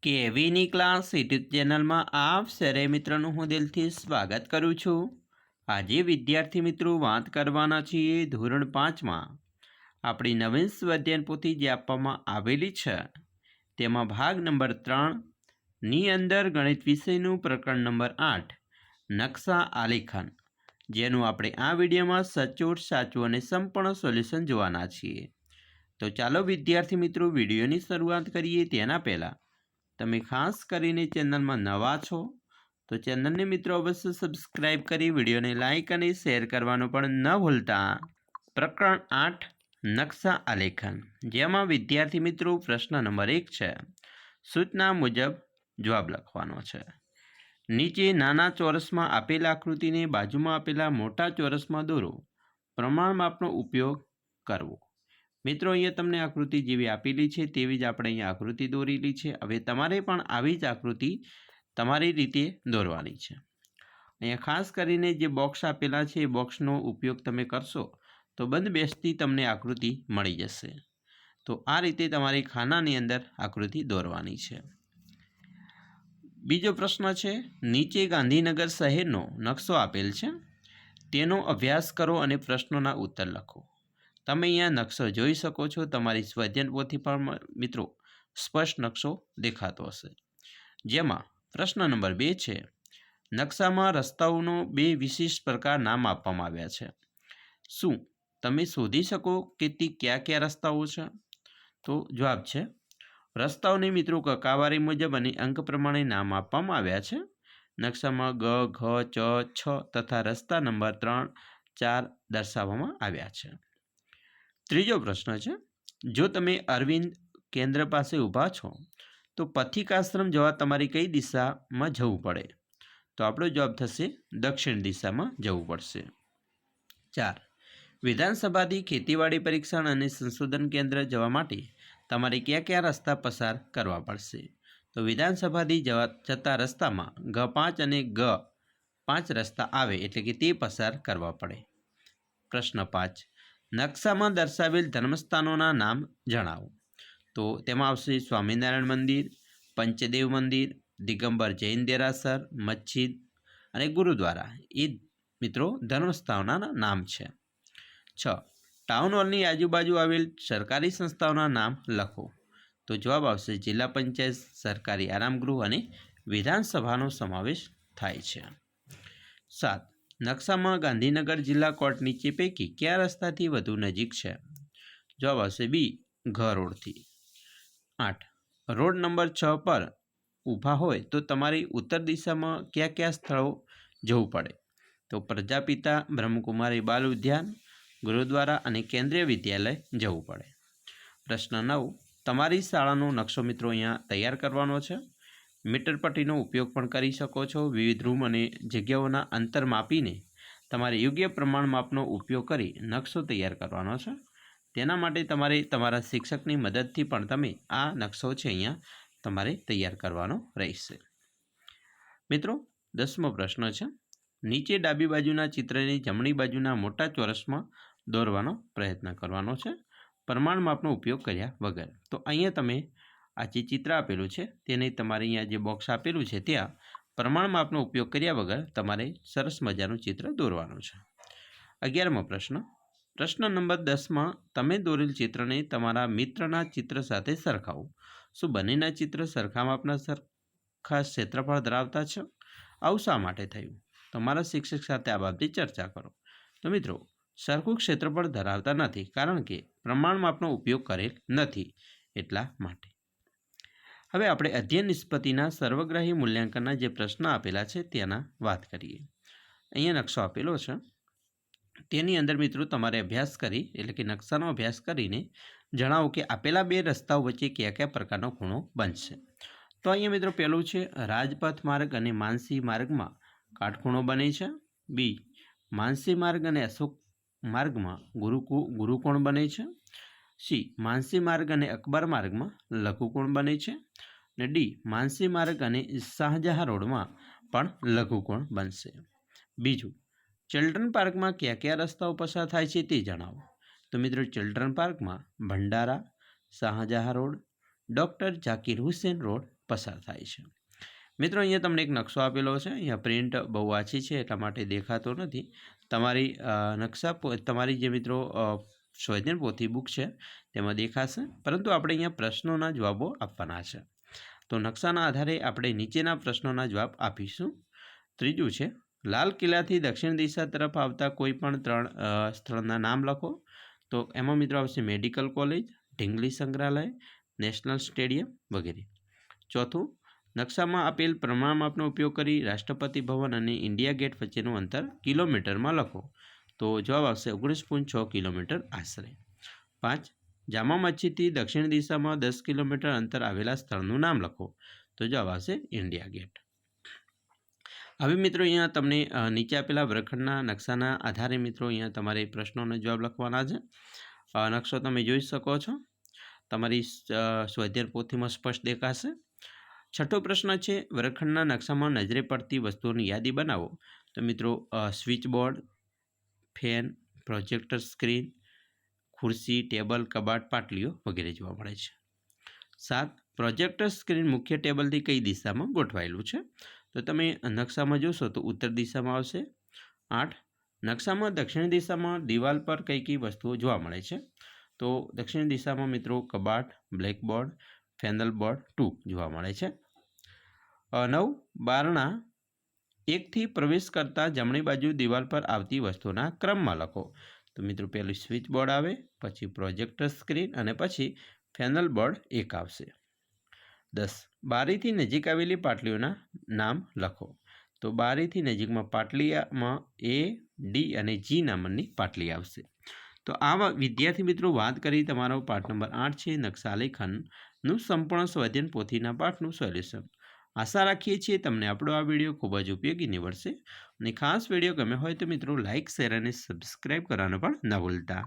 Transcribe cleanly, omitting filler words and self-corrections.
કેવીની class YouTube ચેનલમાં આપ સરે મિત્રોનું હું દિલથી સ્વાગત કરું છું। આજે વિદ્યાર્થી મિત્રો વાત કરવાના છીએ ધોરણ 5માં આપણી નવીન સ્વાધ્યાયન પોથી જે આપવામાં આવેલી છે તેમાં ભાગ નંબર 3ની અંદર ગણિત વિષયનું પ્રકરણ નંબર 8 નકશા આલેખન, જેનું આપણે આ વિડીયોમાં સચોટ, સાચું અને સંપૂર્ણ સોલ્યુશન જોવાના છીએ। તો ચાલો વિદ્યાર્થી મિત્રો વિડીયોની શરૂઆત કરીએ। તેના પહેલાં તમે ખાસ કરીને ચેનલમાં નવા છો તો ચેનલને મિત્રો અવશ્ય સબસ્ક્રાઈબ કરી વિડીયોને લાઇક અને શેર કરવાનું પણ ન ભૂલતા। પ્રકરણ 8 નકશા આલેખન, જેમાં વિદ્યાર્થી મિત્રો પ્રશ્ન નંબર 1 છે, સૂચના મુજબ જવાબ લખવાનો છે। નીચે નાના ચોરસમાં આપેલા આકૃતિને બાજુમાં આપેલા મોટા ચોરસમાં દોરો। પ્રમાણ માપનો ઉપયોગ કરવો। મિત્રો અહીંયા તમને આકૃતિ જેવી આપેલી છે તેવી જ આપણે અહીંયા આકૃતિ દોરેલી છે। હવે તમારે પણ આવી જ આકૃતિ તમારી રીતે દોરવાની છે। અહીંયા ખાસ કરીને જે બોક્સ આપેલા છે એ બોક્સનો ઉપયોગ તમે કરશો તો બંધબેસતી તમને આકૃતિ મળી જશે। તો આ રીતે તમારી ખાનાની અંદર આકૃતિ દોરવાની છે। બીજો પ્રશ્ન છે, નીચે ગાંધીનગર શહેરનો નકશો આપેલ છે, તેનો અભ્યાસ કરો અને પ્રશ્નોના ઉત્તર લખો। તમે અહીંયા નકશો જોઈ શકો છો। તમારી સ્વાધ્યાયન પોથી પણ મિત્રો સ્પષ્ટ નકશો દેખાતો હશે। જેમાં પ્રશ્ન નંબર 2 છે, નકશામાં રસ્તાઓનો 2 વિશિષ્ટ પ્રકાર નામ આપવામાં આવ્યા છે। શું તમે શોધી શકો કે તે કયા કયા રસ્તાઓ છે? તો જવાબ છે, રસ્તાઓને મિત્રો કકાવારી મુજબ અને અંક પ્રમાણે નામ આપવામાં આવ્યા છે। નકશામાં ગ, ઘ, ચ, છ તથા રસ્તા નંબર 3, 4 દર્શાવવામાં આવ્યા છે। ત્રીજો પ્રશ્ન છે, જો તમે અરવિંદ કેન્દ્ર પાસે ઊભા છો તો પથિકાશ્રમ જવા તમારી કઈ દિશામાં જવું પડે? તો આપણો જવાબ થશે દક્ષિણ દિશામાં જવું પડશે। 4 વિધાનસભાથી ખેતીવાડી પરીક્ષણ અને સંશોધન કેન્દ્ર જવા માટે તમારે કયા કયા રસ્તા પસાર કરવા પડશે? તો વિધાનસભાથી જતા રસ્તામાં G5 અને G5 રસ્તા આવે એટલે કે તે પસાર કરવા પડે। પ્રશ્ન 5 નકશામાં દર્શાવેલ ધર્મસ્થાનોના નામ જણાવો। તો તેમાં આવશે સ્વામિનારાયણ મંદિર, પંચદેવ મંદિર, દિગંબર જૈન દેરાસર, મસ્જિદ અને ગુરુદ્વારા એ મિત્રો ધર્મસ્થાનોના નામ છે। 6 ટાઉન હોલની આજુબાજુ આવેલ સરકારી સંસ્થાઓના નામ લખો। તો જવાબ આવશે જિલ્લા પંચાયત, સરકારી આરામગૃહ અને વિધાનસભાનો સમાવેશ થાય છે। 7 નકશામાં ગાંધીનગર જિલ્લા કોર્ટ નીચે પૈકી કયા રસ્તાથી વધુ નજીક છે? જવાબ આવશે બી, ઘ રોડથી। 8 રોડ નંબર 6 પર ઊભા હોય તો તમારી ઉત્તર દિશામાં કયા કયા સ્થળો જવું પડે? તો પ્રજાપિતા, બ્રહ્મકુમારી બાલ ઉદ્યાન, ગુરુદ્વારા અને કેન્દ્રીય વિદ્યાલય જવું પડે। પ્રશ્ન 9 તમારી શાળાનો નકશો મિત્રો અહીંયા તૈયાર કરવાનો છે। મીટર પટ્ટીનો ઉપયોગ પણ કરી શકો છો। વિવિધ રૂમ અને જગ્યાઓના અંતર માપીને તમારે યોગ્ય પ્રમાણ માપનો ઉપયોગ કરી નકશો તૈયાર કરવાનો છે। તેના માટે તમારે તમારા શિક્ષકની મદદથી પણ તમે આ નકશો છે અહીંયા તમારે તૈયાર કરવાનો રહેશે। મિત્રો 10મો પ્રશ્ન છે, નીચે ડાબી બાજુના ચિત્રને જમણી બાજુના મોટા ચોરસમાં દોરવાનો પ્રયત્ન કરવાનો છે, પ્રમાણ માપનો ઉપયોગ કર્યા વગર। તો અહીંયા તમે આ જે ચિત્ર આપેલું છે તેને તમારે અહીંયા જે બોક્સ આપેલું છે ત્યાં પ્રમાણ માપનો ઉપયોગ કર્યા વગર તમારે સરસ મજાનું ચિત્ર દોરવાનું છે। 11મો પ્રશ્ન, પ્રશ્ન નંબર 10માં તમે દોરેલ ચિત્રને તમારા મિત્રના ચિત્ર સાથે સરખાવો। શું બંનેના ચિત્ર સરખા માપના સરખા ક્ષેત્રફળ ધરાવતા છે? આવું શા માટે થયું? તમારા શિક્ષક સાથે આ બાબતે ચર્ચા કરો। તો મિત્રો સરખું ક્ષેત્રફળ ધરાવતા નથી કારણ કે પ્રમાણ માપનો ઉપયોગ કરેલ નથી એટલા માટે। હવે આપણે અધ્યયન નિષ્પત્તિના સર્વગ્રાહી મૂલ્યાંકનના જે પ્રશ્ન આપેલા છે તેના વાત કરીએ। અહીંયા નકશો આપેલો છે, તેની અંદર મિત્રો તમારે અભ્યાસ કરી એટલે કે નકશાનો અભ્યાસ કરીને જણાવો કે આપેલા 2 રસ્તાઓ વચ્ચે કયા કયા પ્રકારનો ખૂણો બનશે। તો અહીંયા મિત્રો પહેલું છે, રાજપથ માર્ગ અને માનસી માર્ગમાં કાટખૂણો બને છે। બી માનસી માર્ગ અને અશોક માર્ગમાં ગુરુકોણ બને છે। સી માનસી માર્ગ અને અકબર માર્ગમાં લઘુકોણ બને છે। અને ડી માનસી માર્ગ અને શાહજહાં રોડમાં પણ લઘુકોણ બનશે। બીજું, ચિલ્ડ્રન પાર્કમાં કયા કયા રસ્તાઓ પસાર થાય છે તે જણાવો। તો મિત્રો ચિલ્ડ્રન પાર્કમાં Bhandara, Shahjahan road, doctor Zakir Hussain road પસાર થાય છે. મિત્રો અહીંયા તમને એક નકશો આપેલો છે. અહીંયા પ્રિન્ટ બહુ આછી છે એટલા માટે દેખાતો નથી. તમારી તમારી જે મિત્રો સ્વધ્યન પોથી બુક છે તેમાં દેખાશે, પરંતુ આપણે અહીંયા પ્રશ્નોના જવાબો આપવાના છે. તો નકશાના આધારે આપણે નીચેના પ્રશ્નોના જવાબ આપીશું. ત્રીજું છે, લાલ કિલ્લાથી દક્ષિણ દિશા તરફ આવતા કોઈ પણ 3 સ્થળના નામ લખો. તો એમાં મિત્રો આવશે મેડિકલ કોલેજ, ઢીંગલી સંગ્રહાલય, નેશનલ સ્ટેડિયમ વગેરે. ચોથું, નકશામાં આપેલ પ્રમાણમાપનો ઉપયોગ કરી રાષ્ટ્રપતિ ભવન અને ઇન્ડિયા ગેટ વચ્ચેનું અંતર કિલોમીટરમાં લખો. તો જવાબ આવશે 19.6 કિલોમીટર આશરે. 5, જામા મસ્જિદથી દક્ષિણ દિશામાં 10 કિલોમીટર અંતર આવેલા સ્થળનું નામ લખો. તો જવાબ આવશે ઇન્ડિયા ગેટ. હવે મિત્રો અહીંયા તમને નીચે આપેલા વર્ગખંડના નકશાના આધારે મિત્રો અહીંયા તમારે પ્રશ્નોનો જવાબ લખવાના છે. નકશો તમે જોઈ શકો છો, તમારી સ્વાધ્યાય પોથીમાં સ્પષ્ટ દેખાશે. છઠ્ઠો પ્રશ્ન છે, વર્ગખંડના નકશામાં નજરે પડતી વસ્તુઓની યાદી બનાવો. તો મિત્રો switch board, fan, projector screen, ખુરશી, ટેબલ, કબાટ, પાટલીઓ વગેરે જોવા મળે છે. 7, પ્રોજેક્ટર સ્ક્રીન મુખ્ય ટેબલથી કઈ દિશામાં ગોઠવાયેલું છે. તો તમે નકશામાં જોશો તો ઉત્તર દિશામાં આવશે. 8, નકશામાં દક્ષિણ દિશામાં દિવાલ પર કઈ વસ્તુઓ જોવા મળે છે. તો દક્ષિણ દિશામાં મિત્રો કબાટ, બ્લેકબોર્ડ, ફેનલ બોર્ડ 2 જોવા મળે છે. 9, બારણા 1થી પ્રવેશ કરતા જમણી બાજુ દિવાલ પર આવતી વસ્તુના ક્રમમાં લખો. તો મિત્રો પહેલું સ્વિચ બોર્ડ આવે, પછી પ્રોજેક્ટર સ્ક્રીન અને પછી ફેનલ બોર્ડ 1 આવશે. 10, બારીથી નજીક આવેલી પાટલીઓના નામ લખો. તો બારીથી નજીકમાં પાટલીમાં A, D અને G નંબરની પાટલી આવશે. તો આ વિદ્યાર્થી મિત્રો વાત કરી તમારો પાઠ નંબર 8 છે નકશા આલેખનનું સંપૂર્ણ સ્વાધ્યાય પોથીના પાઠનું સોલ્યુશન. આશા રાખીએ છીએ તમને આપણો આ વિડીયો ખૂબ જ ઉપયોગી નીવડશે. અને ખાસ વિડીયો ગમે હોય તો મિત્રો લાઇક, શેર અને સબસ્ક્રાઈબ કરવાનું પણ ન ભૂલતા.